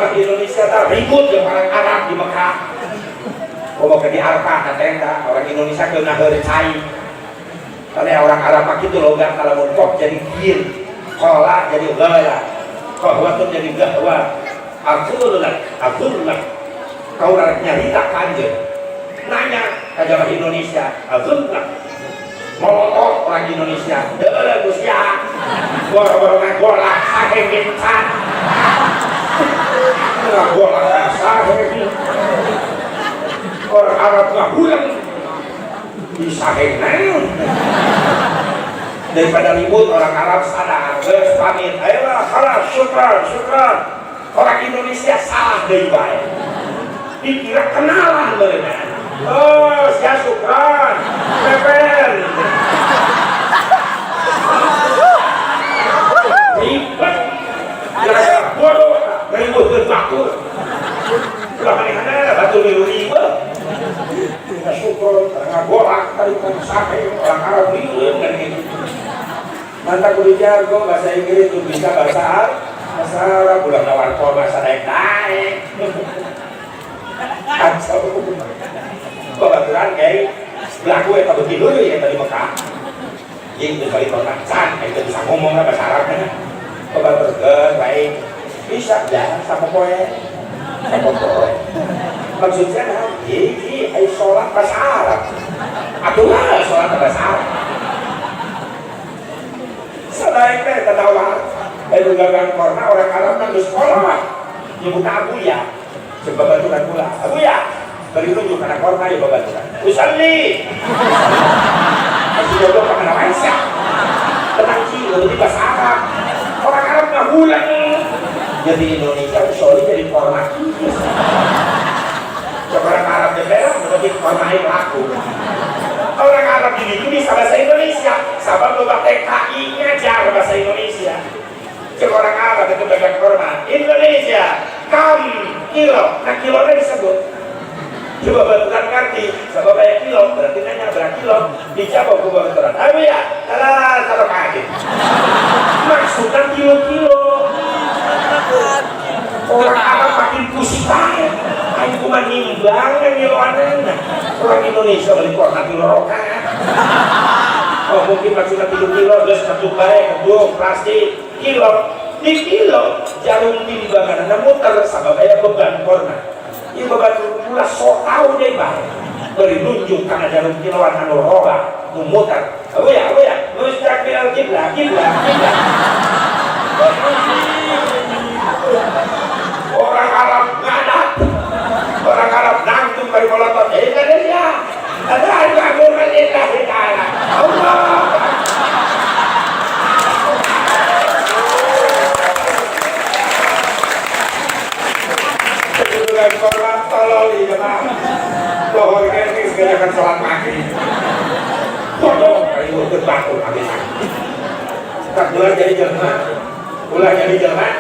jamaah Indonesia tak ribut dengan orang Arab di Mekah. Kalau di Arafah tenda orang Indonesia kena hercai. Karena orang Arab itu logat kalau mau jadi gil, kolak jadi gala, kahwa tuh jadi gahwa. Abdullah, kau nyarita kanje, nanya ke jamaah Indonesia, Abdullah, molotov orang Indonesia, deh Rusia, bola saheng insan, bola saheng. Orang Arab nggak pulang bisa heneng daripada ribut orang Arab sadar geus pamit ayolah khalas syukran orang Indonesia salah deui bae dikira kenalan mereka oh sia syukran pepen ribet gara-gara bodoh ribut batur ulah mana batu ribut kita syukur karena golak tadi kan sampai orang Arab liur kan gitu mantap kudu jago bahasa Inggris tuh bisa bahasa Arab bulan lawan kol bahasa naik kacau kebaturan kayak belaku ya tapi dulu ya tadi Mekah yang kembali pernahkan itu bisa ngomong bahasa Arabnya kebaturan baik bisa jangan sama poe maksudnya ini sholat bahasa Arab atulah sholat bahasa Arab selain tertawar gagang korna orang Arab kan sekolah nyebut Abu ya sebab baturan pula Abu ya beri tunjuk anak korna ya baturan usalli masih jodoh pakai nama Aisyah tenang sih lebih bahasa Arab orang Arab nggak bulan jadi Indonesia usulnya jadi korna orang Arab di merah berarti kornai pelaku orang Arab ini bisa bahasa Indonesia sabab loba TKI ngajar bahasa Indonesia orang Arab itu pegang korma Indonesia kam kilo nah kilonya disebut coba baturan ngerti sabab banyak kilo berarti nanya berapa kilo dijawab ke baturan ayo ya taruh kaki maksudnya kilo-kilo orang Arab makin pusing banget aku cuma nimbang yang ngiloanan orang Indonesia balik korna kilo rokan oh mungkin maksudnya kilo terus satu baik kedua plastik kilo di kilo jarum timbangan ada muter sama kayak beban korna ini beban pula so tau deh baik beri nunjuk karena jarum kiloan anu roba muter apa ya mustaqbil kiblah orang Arab ngadat orang Arab nangtung dari molotov Indonesia ada agama lillahi ta'ala Allah kedudukan korban tolol di jemaah bahwa ini segerakan sholat maghrib bodoh kali urut batu habis tak bulan jadi jemaah ulah jadi jemaah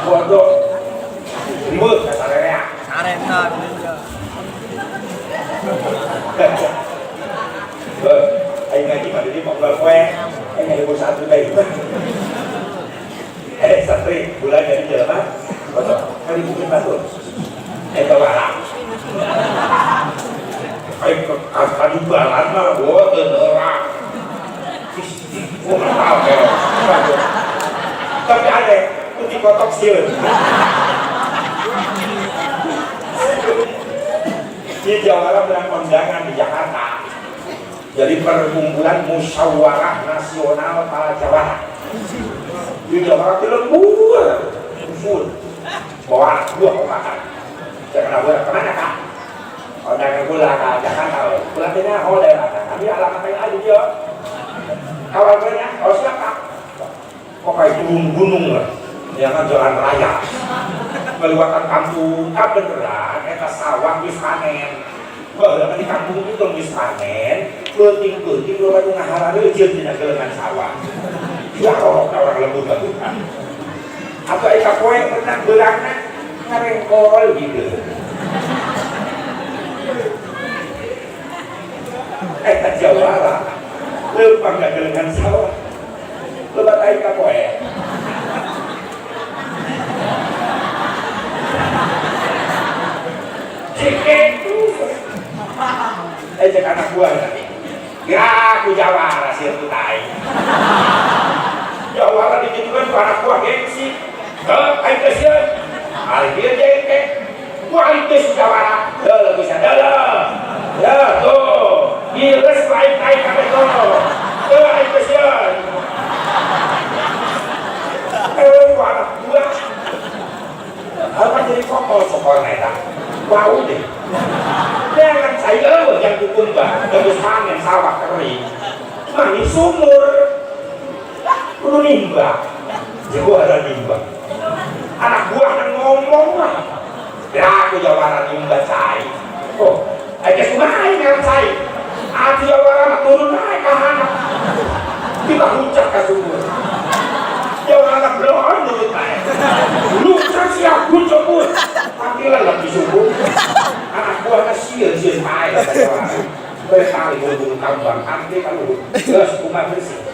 bodoh ribut kasarnya arena ayo ngaji pada di pokok kue ayo ngaji bos satu baik satri bulan jadi jemaah bodoh kali mungkin batu balang ayo kali balang mah bodoh orang nggak tahu kayak tapi ada itu dikotok sih di Jawa Barat kondangan di Jakarta jadi perkumpulan musyawarah nasional para Jawa di Jawa Barat lembur full bawa dua makan jangan gula kemana kak kondangan gula ke Jakarta gulanya daerah kami alamat yang ada dia awalnya siap kak kok kayak gunung lah jangan jalan raya melewatkan kampung tak beneran eta sawah geus panen bahwa di kampung itu geus panen peuting-peuting lo batu ngahara reujeun dina geulengan sawah ya orang lembut batukan atau eka poe menang beurangna ngarengkol gitu eta Jawa lah leumpang ka geulengan sawah lebat eka poe buah tadi. Ya aku jawara sih kutai. Jawara digitukan anak buah gengsi. Ayo kesian. Hari dia jengke. Wah itu jawara. Dah bisa dah. Ya tuh. Iles baik-baik kami tuh. Ayo kesian. Anak buah. Apa jadi sokol neta? Bau deh. Jangan saya yang kukumba, yang panen sawah kering. Mani sumur. Kudu nimba. Jago ada nimba. Anak buah yang ngomong lah. Ya aku jawara nimba cai. Oh, aja sungai yang cai. Aku jawara turun naik ke anak. Kita huncak ke sumur. Jawara belum nurut naik. Lu siap huncak pun. Tampilan lagi sumur. Anak buahnya sia-sia air. Berkali-kali tambang. Nanti kalau terus rumah bersih.